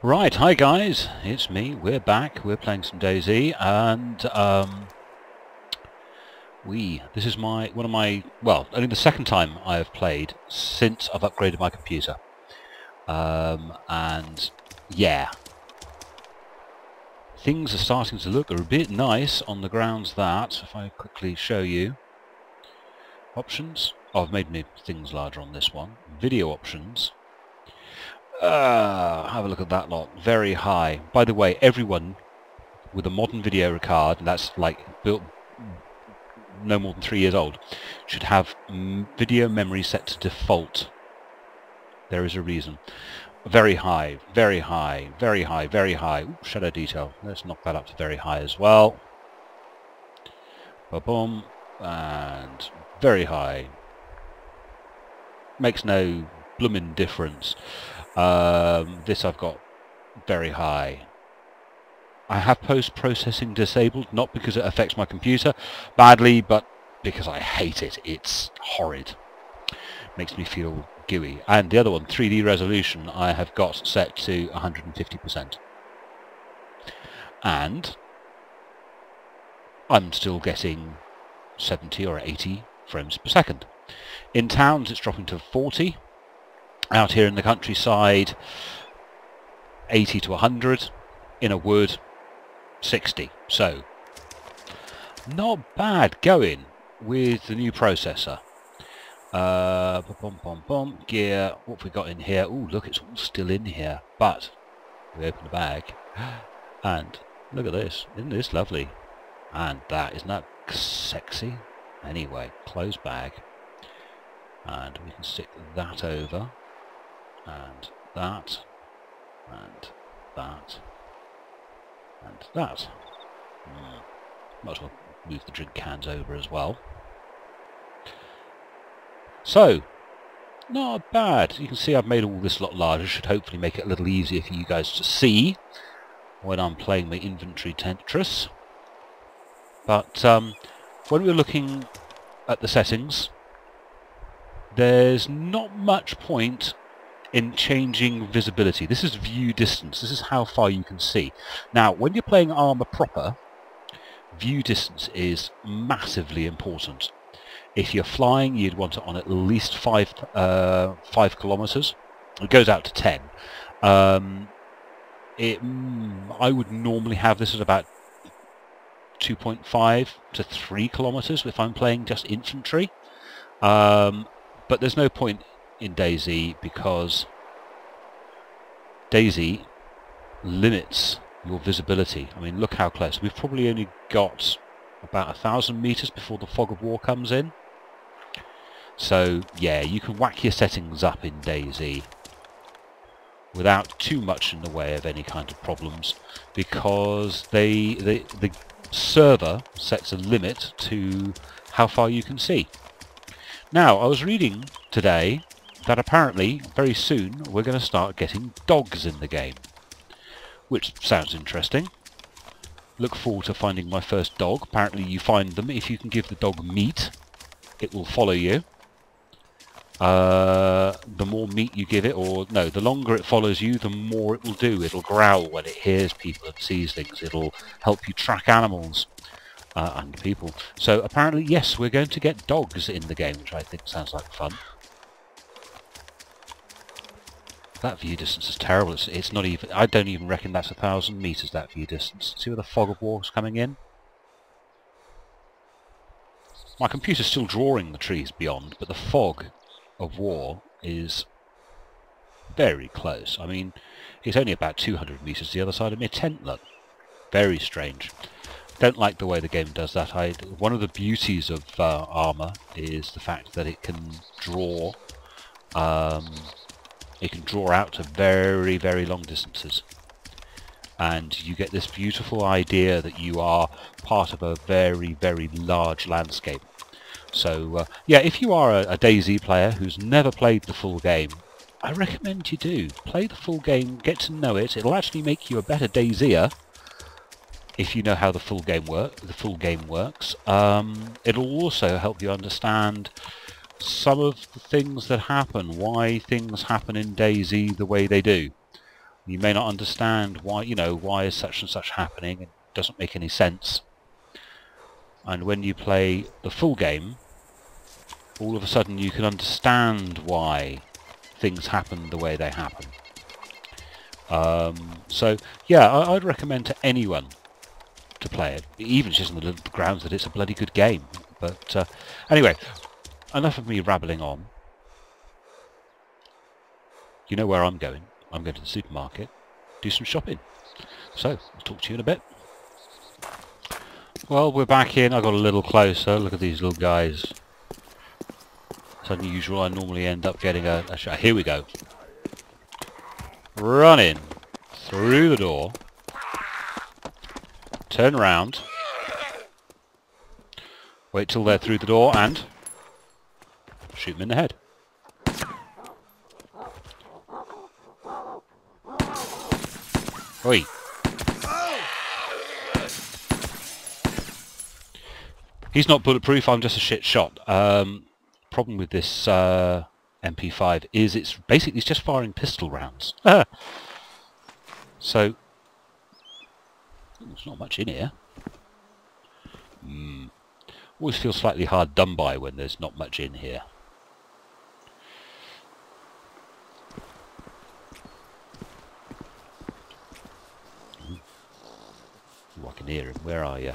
Right, hi guys, it's me, we're back, we're playing some DayZ, and this is only the second time I have played since I've upgraded my computer. And yeah, things are starting to look a bit nice on the grounds that, if I quickly show you, options, I've made things larger on this one, video options. Have a look at that lot. Very high. By the way, everyone with a modern video card, and that's like built no more than 3 years old, should have video memory set to default. There is a reason. Very high, very high, very high, very high. Ooh, shadow detail. Let's knock that up to very high as well. Ba-boom. And very high. Makes no bloomin' difference. This I've got very high. I have post-processing disabled, not because it affects my computer badly, but because I hate it. It's horrid. Makes me feel gooey. And the other one, 3D resolution, I have got set to 150%. And I'm still getting 70 or 80 frames per second. In towns it's dropping to 40. Out here in the countryside, 80 to 100. In a wood, 60. So, not bad going with the new processor. Gear, what have we got in here? Oh, look, it's all still in here. But, we open the bag, and look at this. Isn't this lovely? And isn't that sexy? Anyway, close bag. And we can stick that over. And that, and that, and that. Might as well move the drink cans over as well. So, not bad. You can see I've made all this a lot larger. Should hopefully make it a little easier for you guys to see when I'm playing my inventory Tetris. But when we're looking at the settings, there's not much point in changing visibility. This is view distance. This is how far you can see. Now, when you're playing Armour proper, view distance is massively important. If you're flying, you'd want it on at least 5 kilometers. It goes out to 10. I would normally have this at about 2.5 to 3 kilometers if I'm playing just infantry. But there's no point in DayZ because DayZ limits your visibility. I mean, look how close. We've probably only got about 1,000 meters before the fog of war comes in. So yeah, you can whack your settings up in DayZ without too much in the way of any kind of problems, because the server sets a limit to how far you can see. Now, I was reading today that apparently very soon we're going to start getting dogs in the game, which sounds interesting. Look forward to finding my first dog. Apparently you find them if you can give the dog meat, it will follow you. The more meat you give it, or no, the longer it follows you, the more it will do. It'll growl when it hears people and sees things. It'll help you track animals and people. So apparently, yes, we're going to get dogs in the game, which I think sounds like fun. That view distance is terrible. It's not even. I don't even reckon that's 1,000 meters. That view distance. See where the fog of war is coming in. My computer's still drawing the trees beyond, but the fog of war is very close. I mean, it's only about 200 meters the other side of my tent. Look, very strange. Don't like the way the game does that. One of the beauties of Armour is the fact that it can draw. It can draw out to very, very long distances, and you get this beautiful idea that you are part of a very, very large landscape. So yeah, if you are a DayZ player who's never played the full game, I recommend you do. Play the full game, get to know it. It'll actually make you a better DayZer if you know how the full game works. It'll also help you understand some of the things that happen, why things happen in DayZ the way they do. You may not understand why, you know, why is such and such happening. It doesn't make any sense. And when you play the full game, all of a sudden you can understand why things happen the way they happen. So yeah, I'd recommend to anyone to play it, even just on the grounds that it's a bloody good game. But anyway, enough of me rabbling on. You know where I'm going. I'm going to the supermarket, do some shopping. So, I'll talk to you in a bit. Well, we're back in. I got a little closer. Look at these little guys. It's unusual. I normally end up getting a shot. Here we go. Running through the door. Turn around. Wait till they're through the door and shoot them in the head. Oi. He's not bulletproof, I'm just a shit shot. Problem with this MP5 is it's just firing pistol rounds. So, there's not much in here. Always feel slightly hard done by when there's not much in here. Ooh, I can hear him. Where are you?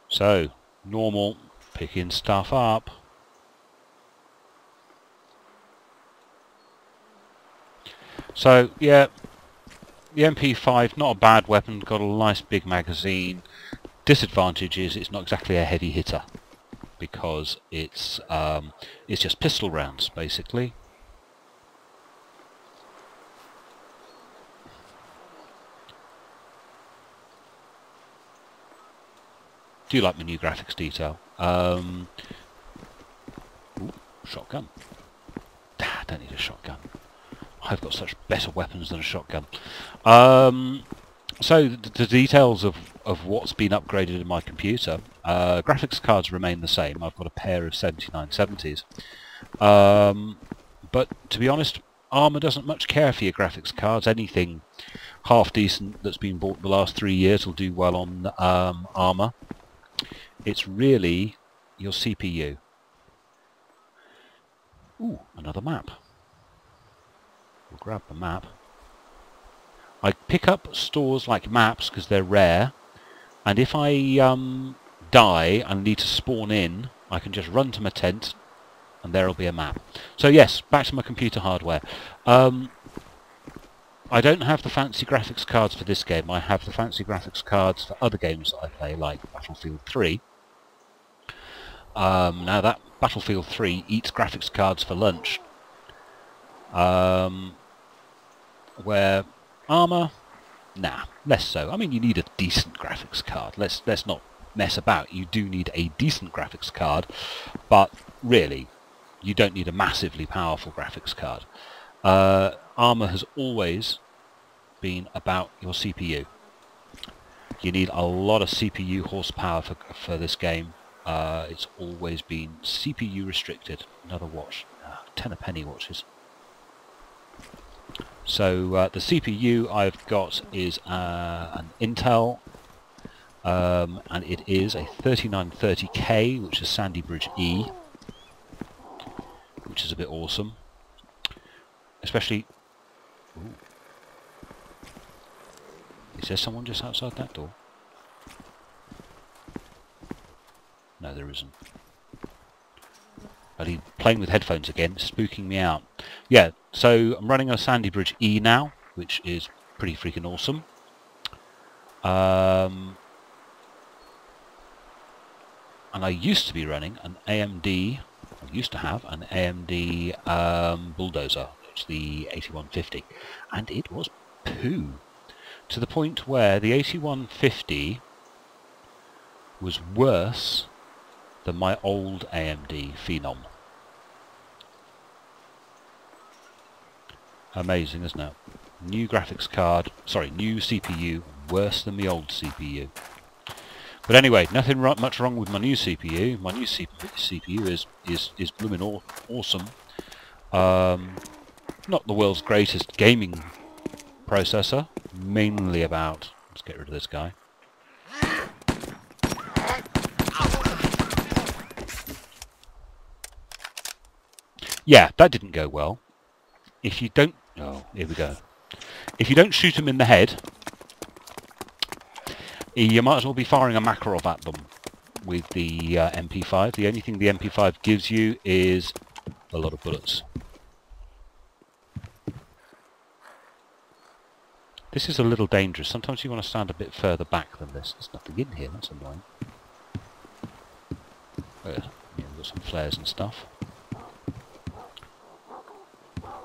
So, normal, picking stuff up. So, yeah, the MP5, not a bad weapon, got a nice big magazine. Disadvantage is it's not exactly a heavy hitter, because it's just pistol rounds, basically. Do like my new graphics detail. Ooh, shotgun. I don't need a shotgun. I've got such better weapons than a shotgun. So the details of what's been upgraded in my computer. Graphics cards remain the same. I've got a pair of 7970s. But to be honest, Armour doesn't much care for your graphics cards. Anything half decent that's been bought in the last 3 years will do well on Armour. It's really your CPU. Ooh, another map. We'll grab the map. I pick up stores like maps because they're rare, and if I die and need to spawn in, I can just run to my tent and there'll be a map. So yes, back to my computer hardware. I don't have the fancy graphics cards for this game. I have the fancy graphics cards for other games that I play, like Battlefield 3. Now that Battlefield 3 eats graphics cards for lunch. Where Armour, nah, less so. I mean, you need a decent graphics card. Let's not mess about. You do need a decent graphics card, but really, you don't need a massively powerful graphics card. Armour has always been about your CPU. You need a lot of CPU horsepower for this game. It's always been CPU restricted. Another watch. 10 a penny watches. So the CPU I've got is an Intel, and it is a 3930K, which is Sandy Bridge E, which is a bit awesome. Especially... Ooh. Is there someone just outside that door? No, there isn't. Bloody playing with headphones again, spooking me out. Yeah, so I'm running a Sandy Bridge E now, which is pretty freaking awesome. And I used to be running an AMD, I used to have an AMD Bulldozer, which is the 8150, and it was poo. To the point where the 8150 was worse than my old AMD Phenom. Amazing, isn't it? New graphics card, sorry, new CPU, worse than the old CPU. But anyway, nothing much wrong with my new CPU. My new CPU is blooming awesome. Not the world's greatest gaming processor, mainly about... Let's get rid of this guy. Yeah, that didn't go well. If you don't... Oh, here we go. If you don't shoot them in the head, you might as well be firing a Makarov at them with the MP5. The only thing the MP5 gives you is a lot of bullets. This is a little dangerous. Sometimes you want to stand a bit further back than this. There's nothing in here, that's annoying. Oh yeah, we've got some flares and stuff.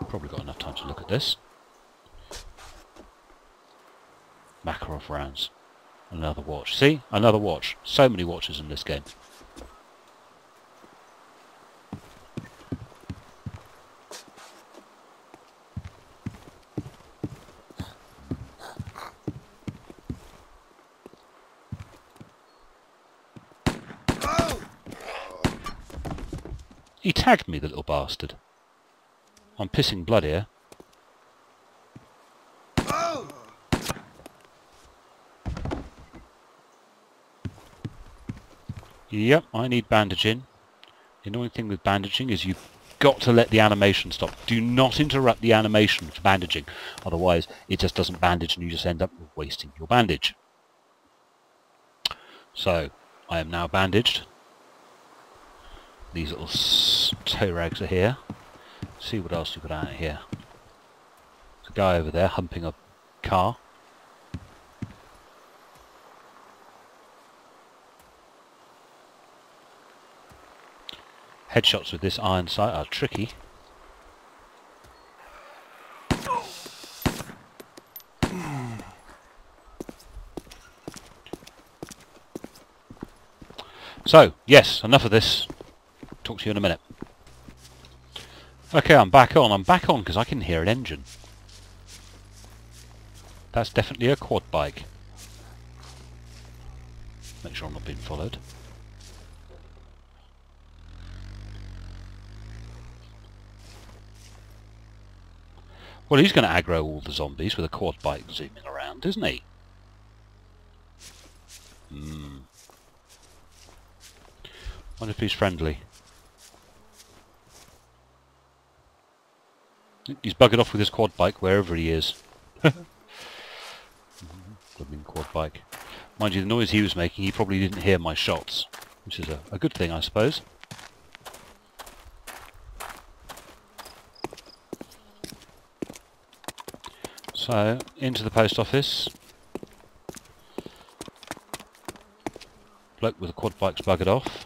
Probably got enough time to look at this. Makarov rounds. Another watch. See? Another watch. So many watches in this game. He tagged me, the little bastard. I'm pissing blood here. Yep, I need bandaging. The annoying thing with bandaging is you've got to let the animation stop. Do not interrupt the animation for bandaging. Otherwise, it just doesn't bandage and you just end up wasting your bandage. So, I am now bandaged. These little toe rags are here. See what else we've got out here. There's a guy over there humping a car. Headshots with this iron sight are tricky. So, yes, enough of this. Talk to you in a minute. Okay, I'm back on. I'm back on because I can hear an engine. That's definitely a quad bike. Make sure I'm not being followed. Well, he's going to aggro all the zombies with a quad bike zooming around, isn't he? Wonder if he's friendly. He's buggered off with his quad bike wherever he is. Blooming quad bike. Mind you, the noise he was making, he probably didn't hear my shots, which is a good thing, I suppose. So, into the post office. Bloke with the quad bike's buggered off.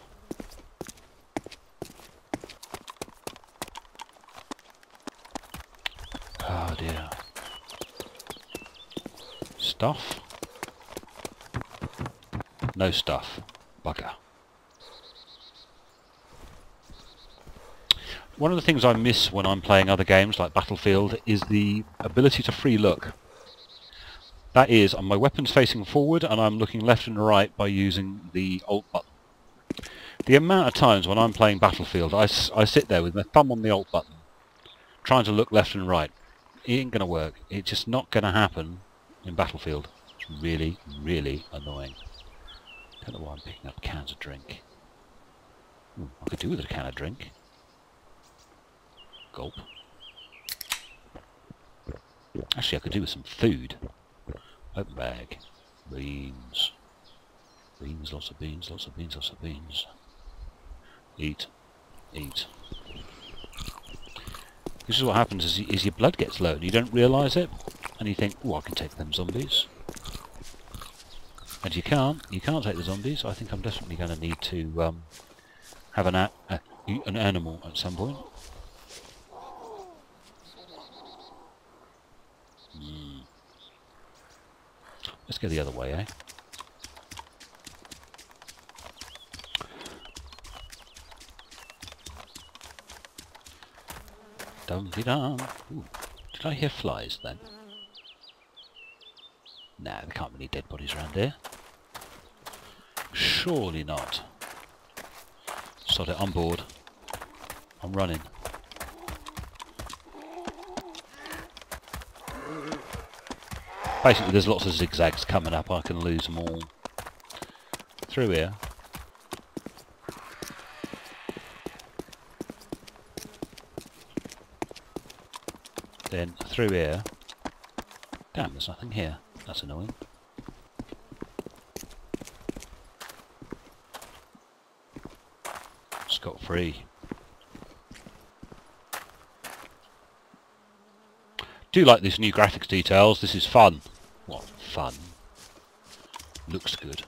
Oh dear. Stuff? No stuff. Bugger. One of the things I miss when I'm playing other games like Battlefield is the ability to free look. That is, my weapon's facing forward and I'm looking left and right by using the Alt button. The amount of times when I'm playing Battlefield, I sit there with my thumb on the Alt button, trying to look left and right. It ain't going to work. It's just not going to happen in Battlefield. It's really, really annoying. Don't know why I'm picking up cans of drink. I could do with a can of drink. Gulp. Actually, I could do with some food. Open bag. Beans. Beans, lots of beans, lots of beans, lots of beans. Eat. Eat. This is what happens is your blood gets low and you don't realise it. And you think, oh, I can take them zombies. And you can't. You can't take the zombies. I think I'm definitely going to need to have an animal at some point. Let's go the other way, eh? Dum-de-dum. Ooh, did I hear flies then? Nah, there can't be any dead bodies around here. Surely not. Sod it, I'm bored. I'm running. Basically, there's lots of zigzags coming up. I can lose them all. Through here. Then through here. Damn, there's nothing here. That's annoying. Scot-free. Do like these new graphics details. This is fun. What fun? Looks good.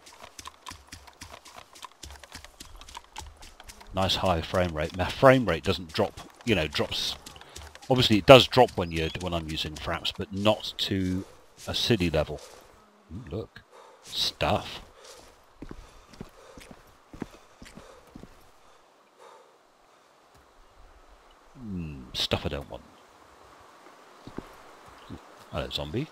Nice high frame rate. My frame rate doesn't drop. You know, drops. Obviously, it does drop when I'm using fraps, but not to a silly level. Ooh, look, stuff. Stuff I don't want. Ooh, hello, zombie.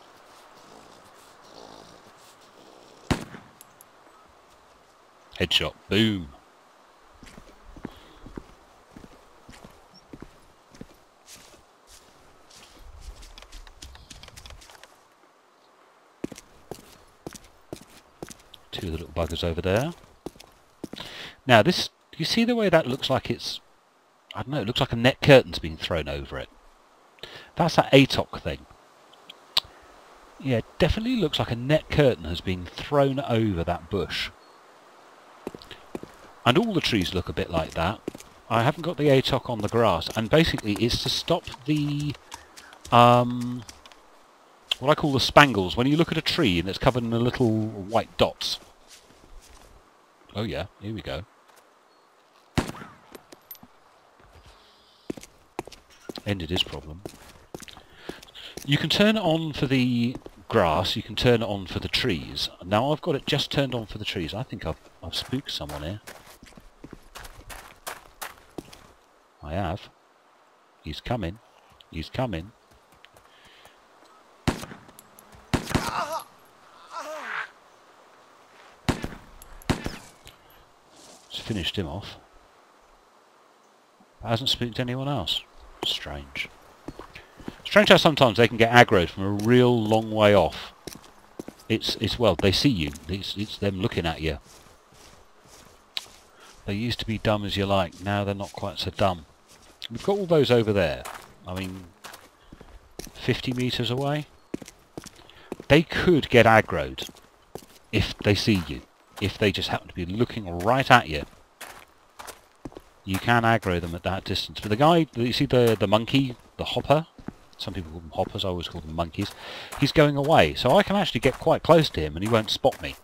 Headshot. Boom. Two of the little buggers over there. Now this, you see the way that looks like it's, I don't know, it looks like a net curtain's been thrown over it. That's that ATOC thing. Yeah, it definitely looks like a net curtain has been thrown over that bush. And all the trees look a bit like that. I haven't got the ATOC on the grass, and basically it's to stop the what I call the spangles. When you look at a tree and it's covered in the little white dots. Oh yeah, here we go. Ended his problem. You can turn it on for the grass, you can turn it on for the trees. Now I've got it just turned on for the trees. I think I've spooked someone here. I have. He's coming. He's coming. Just finished him off. Hasn't spooked anyone else. Strange. Strange how sometimes they can get aggroed from a real long way off. It's well, they see you. It's them looking at you. They used to be dumb as you like. Now they're not quite so dumb. We've got all those over there. I mean, 50 metres away. They could get aggroed if they see you. If they just happen to be looking right at you. You can aggro them at that distance. But the guy, you see the monkey, the hopper? Some people call them hoppers, I always call them monkeys. He's going away, so I can actually get quite close to him and he won't spot me.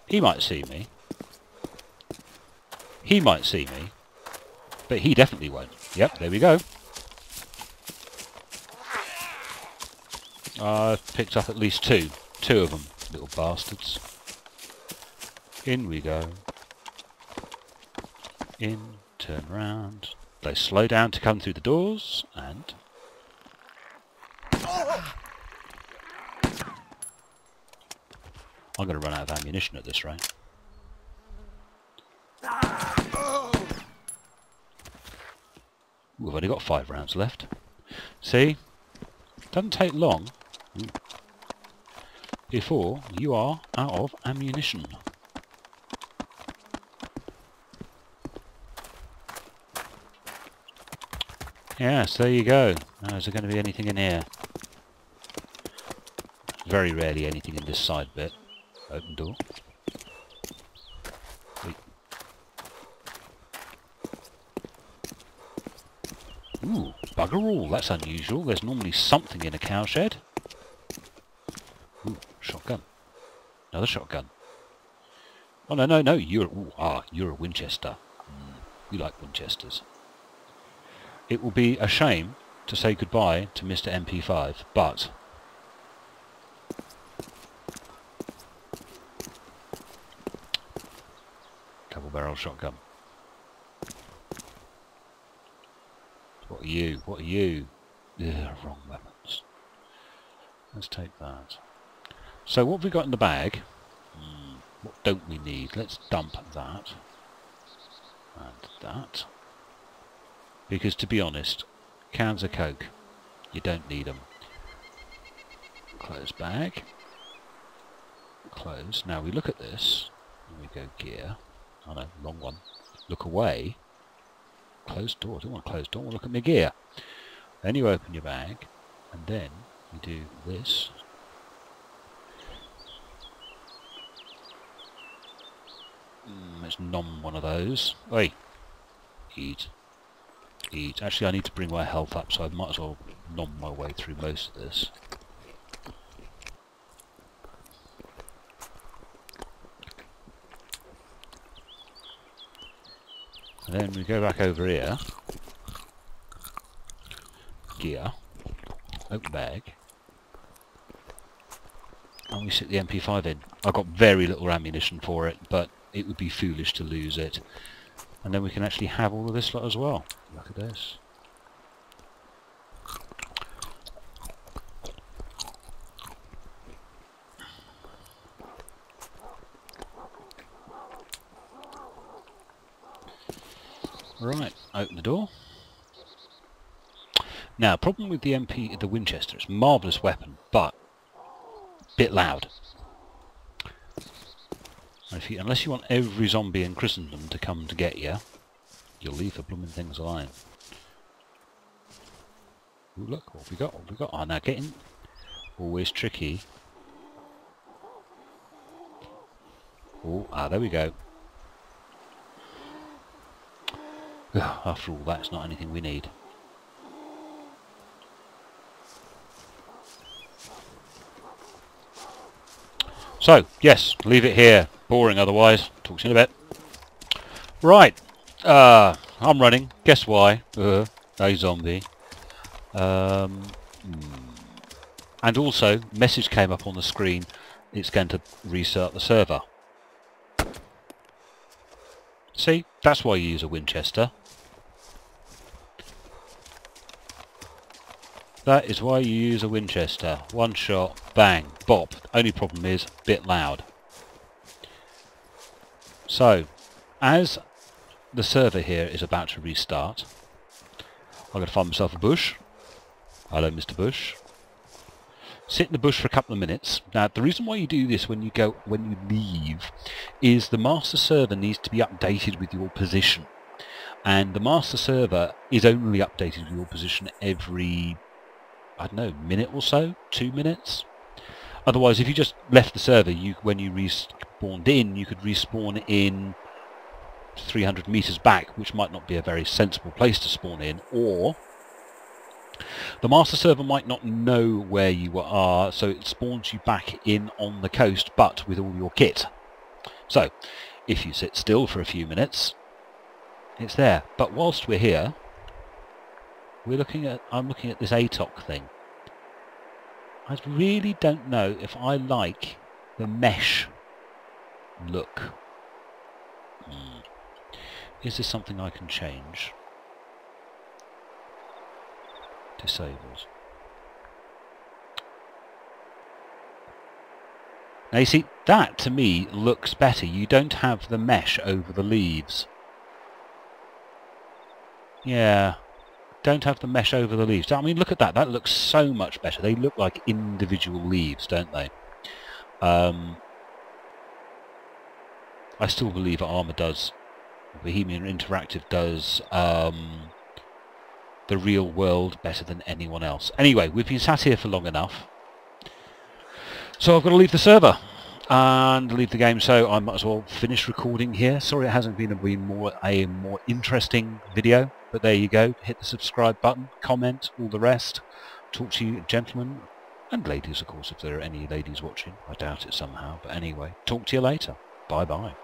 He might see me. He might see me. But he definitely won't. Yep, there we go. I've picked up at least two. Two of them, little bastards. In we go. In, turn round. They slow down to come through the doors, and... I'm going to run out of ammunition at this rate. We've only got 5 rounds left. See? Doesn't take long before you are out of ammunition. Yes, there you go. Now, is there going to be anything in here? Very rarely anything in this side bit. Open door. Wait. Ooh, bugger all. That's unusual. There's normally something in a cowshed. Ooh, shotgun. Another shotgun. Oh, no, no, no. You're a Winchester. You like Winchesters. It will be a shame to say goodbye to Mr. MP5, but... Double barrel shotgun. What are you? What are you? Ugh, wrong weapons. Let's take that. So what have we got in the bag? What don't we need? Let's dump that. And that. Because to be honest, cans of Coke, you don't need them. Close bag. Close. Now we look at this, and we go gear. Oh no, wrong one. Look away. Closed door. I don't want to close door. I want to look at my gear. Then you open your bag, and then you do this. Let's nom one of those. Oi! Eat. Eat. Actually, I need to bring my health up, so I might as well nom my way through most of this. And then we go back over here. Gear. Open bag. And we sit the MP5 in. I've got very little ammunition for it, but it would be foolish to lose it. And then we can actually have all of this lot as well. Look at this. Right, open the door. Now, problem with the the Winchester, it's a marvellous weapon, but a bit loud. Unless you want every zombie in Christendom to come to get you, you'll leave the blooming things alone. Ooh, look, what have we got? What have we got? Oh, now getting always tricky. Oh, there we go. After all, that's not anything we need. So, yes, leave it here. Boring otherwise. Talk to you in a bit. Right. I'm running. Guess why? A zombie. And also, message came up on the screen. It's going to restart the server. See? That's why you use a Winchester. That is why you use a Winchester. One shot, bang, bop. Only problem is, a bit loud. So, as the server here is about to restart, I'm going to find myself a bush. Hello, Mr. Bush. Sit in the bush for a couple of minutes. Now, the reason why you do this when you leave, is the master server needs to be updated with your position. And the master server is only updated with your position every, I don't know, minute or so? 2 minutes? Otherwise, if you just left the server, when you respawned in, you could respawn in 300 meters back, which might not be a very sensible place to spawn in, or the master server might not know where you are, so it spawns you back in on the coast, but with all your kit. So, if you sit still for a few minutes, it's there. But whilst we're here, I'm looking at this ATOC thing. I really don't know if I like the mesh look. Is this something I can change? Disabled. Now you see, that to me looks better. You don't have the mesh over the leaves. Yeah, don't have the mesh over the leaves. I mean, look at that. That looks so much better. They look like individual leaves, don't they? I still believe Armour does, Bohemian Interactive does the real world better than anyone else. Anyway, we've been sat here for long enough, so I've got to leave the server and leave the game, so I might as well finish recording here. Sorry it hasn't been a more interesting video, but there you go. Hit the subscribe button, comment, all the rest. Talk to you gentlemen and ladies, of course, if there are any ladies watching. I doubt it somehow, but anyway, talk to you later. Bye bye.